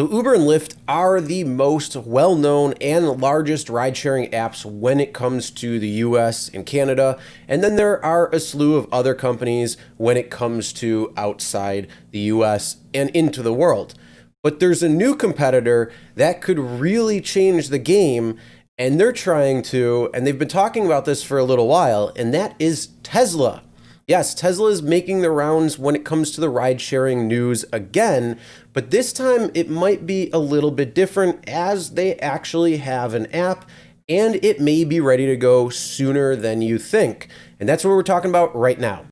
So Uber and Lyft are the most well-known and largest ride-sharing apps when it comes to the US and Canada. And then there are a slew of other companies when it comes to outside the US and into the world. But there's a new competitor that could really change the game, and they're trying to, and they've been talking about this for a little while, and that is Tesla. Yes, Tesla is making the rounds when it comes to the ride-sharing news again, but this time it might be a little bit different as they actually have an app and it may be ready to go sooner than you think. And that's what we're talking about right now.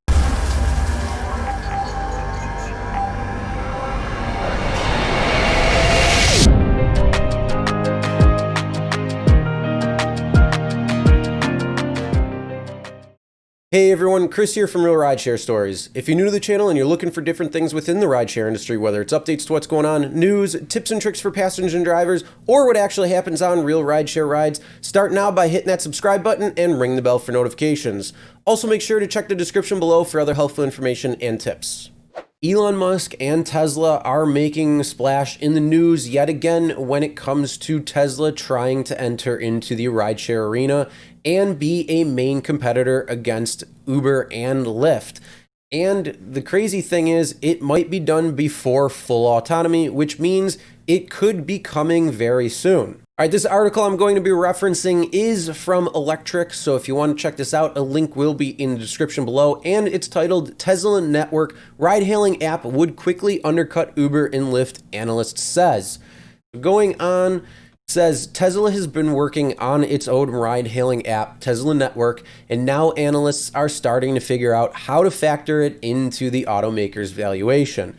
Hey everyone, Chris here from Real Rideshare Stories. If you're new to the channel and you're looking for different things within the rideshare industry, whether it's updates to what's going on, news, tips and tricks for passengers and drivers, or what actually happens on real rideshare rides, start now by hitting that subscribe button and ring the bell for notifications. Also make sure to check the description below for other helpful information and tips. Elon Musk and Tesla are making a splash in the news yet again when it comes to Tesla trying to enter into the rideshare arena and be a main competitor against Uber and Lyft. And the crazy thing is, it might be done before full autonomy, which means it could be coming very soon. All right, this article I'm going to be referencing is from Electric, so if you want to check this out, a link will be in the description below, and it's titled Tesla Network Ride-Hailing App Would Quickly Undercut Uber and Lyft, Analyst Says. Going on, says Tesla has been working on its own ride-hailing app, Tesla Network, and now analysts are starting to figure out how to factor it into the automaker's valuation.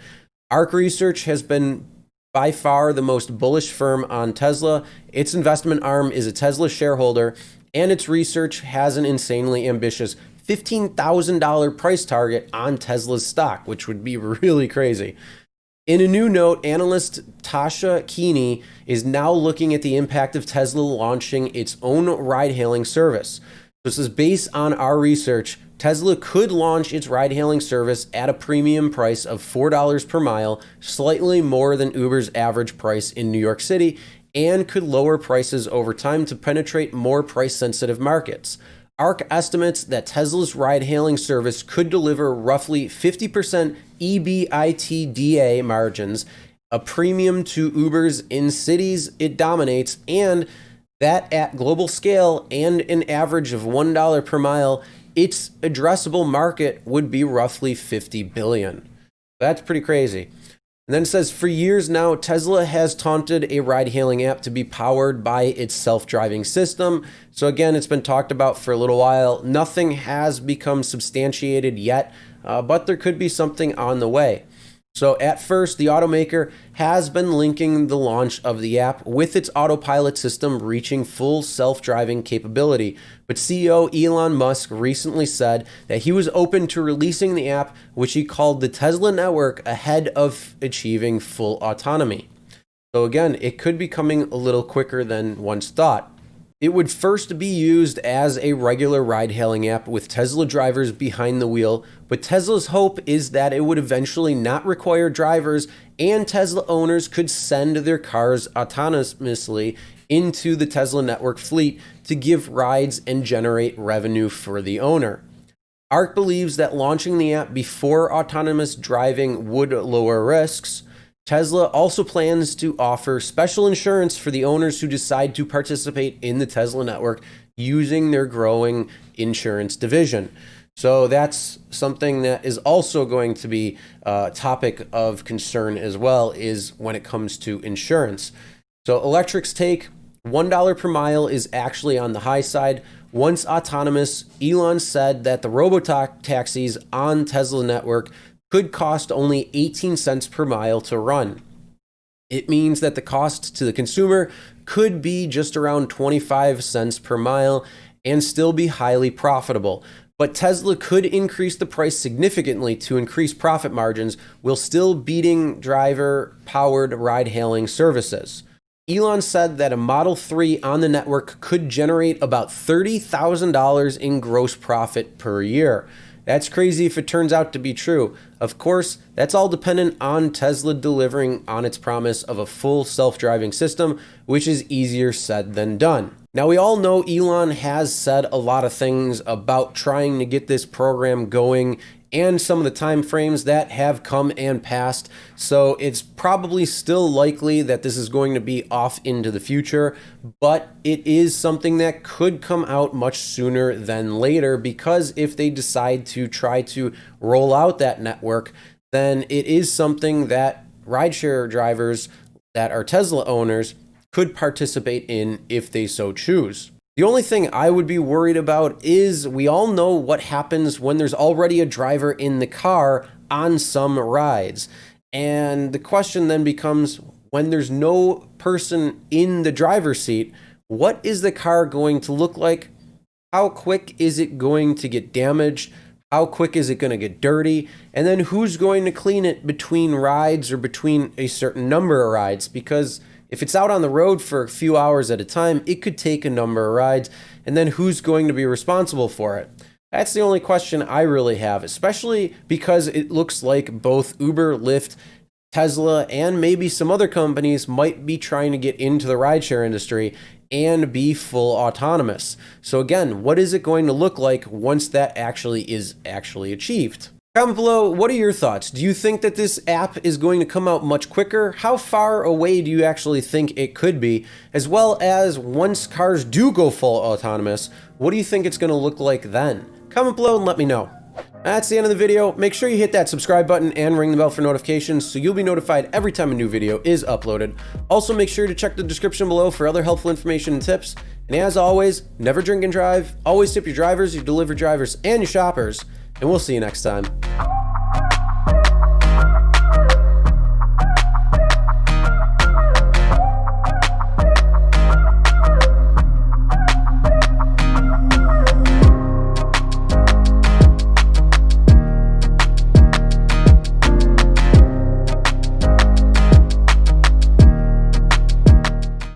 ARC Research has been by far the most bullish firm on Tesla. Its investment arm is a Tesla shareholder, and its research has an insanely ambitious $15,000 price target on Tesla's stock, which would be really crazy. In a new note, analyst Tasha Keeney is now looking at the impact of Tesla launching its own ride-hailing service. This is based on our research. Tesla could launch its ride-hailing service at a premium price of $4 per mile, slightly more than Uber's average price in New York City, and could lower prices over time to penetrate more price-sensitive markets. ARC estimates that Tesla's ride-hailing service could deliver roughly 50% EBITDA margins, a premium to Uber's in cities it dominates, and that at global scale and an average of $1 per mile, its addressable market would be roughly $50 billion. That's pretty crazy. And then it says, for years now, Tesla has taunted a ride-hailing app to be powered by its self-driving system. So again, it's been talked about for a little while. Nothing has become substantiated yet, but there could be something on the way. So at first, the automaker has been linking the launch of the app with its autopilot system reaching full self-driving capability. But CEO Elon Musk recently said that he was open to releasing the app, which he called the Tesla Network, ahead of achieving full autonomy. So again, it could be coming a little quicker than once thought. It would first be used as a regular ride-hailing app with Tesla drivers behind the wheel, but Tesla's hope is that it would eventually not require drivers and Tesla owners could send their cars autonomously into the Tesla network fleet to give rides and generate revenue for the owner. ARC believes that launching the app before autonomous driving would lower risks. Tesla also plans to offer special insurance for the owners who decide to participate in the Tesla network using their growing insurance division. So that's something that is also going to be a topic of concern as well, is when it comes to insurance. So Electric's take, $1 per mile is actually on the high side. Once autonomous, Elon said that the robotaxis on Tesla network could cost only 18 cents per mile to run. It means that the cost to the consumer could be just around 25 cents per mile and still be highly profitable. But Tesla could increase the price significantly to increase profit margins while still beating driver-powered ride-hailing services. Elon said that a Model 3 on the network could generate about $30,000 in gross profit per year. That's crazy if it turns out to be true. Of course, that's all dependent on Tesla delivering on its promise of a full self-driving system, which is easier said than done. Now, we all know Elon has said a lot of things about trying to get this program going and some of the time frames that have come and passed. So it's probably still likely that this is going to be off into the future, but it is something that could come out much sooner than later, because if they decide to try to roll out that network, then it is something that rideshare drivers that are Tesla owners could participate in if they so choose. The only thing I would be worried about is we all know what happens when there's already a driver in the car on some rides. And the question then becomes, when there's no person in the driver's seat, what is the car going to look like? How quick is it going to get damaged? How quick is it going to get dirty? And then who's going to clean it between rides or between a certain number of rides? Because if it's out on the road for a few hours at a time, it could take a number of rides, and then who's going to be responsible for it? That's the only question I really have, especially because it looks like both Uber, Lyft, Tesla, and maybe some other companies might be trying to get into the rideshare industry and be full autonomous. So again, what is it going to look like once that is actually achieved? Comment below, what are your thoughts? Do you think that this app is going to come out much quicker? How far away do you actually think it could be? As well as, once cars do go full autonomous, what do you think it's going to look like then? Comment below and let me know. That's the end of the video. Make sure you hit that subscribe button and ring the bell for notifications so you'll be notified every time a new video is uploaded. Also, make sure to check the description below for other helpful information and tips. And as always, never drink and drive. Always tip your drivers, your delivery drivers, and your shoppers. And we'll see you next time.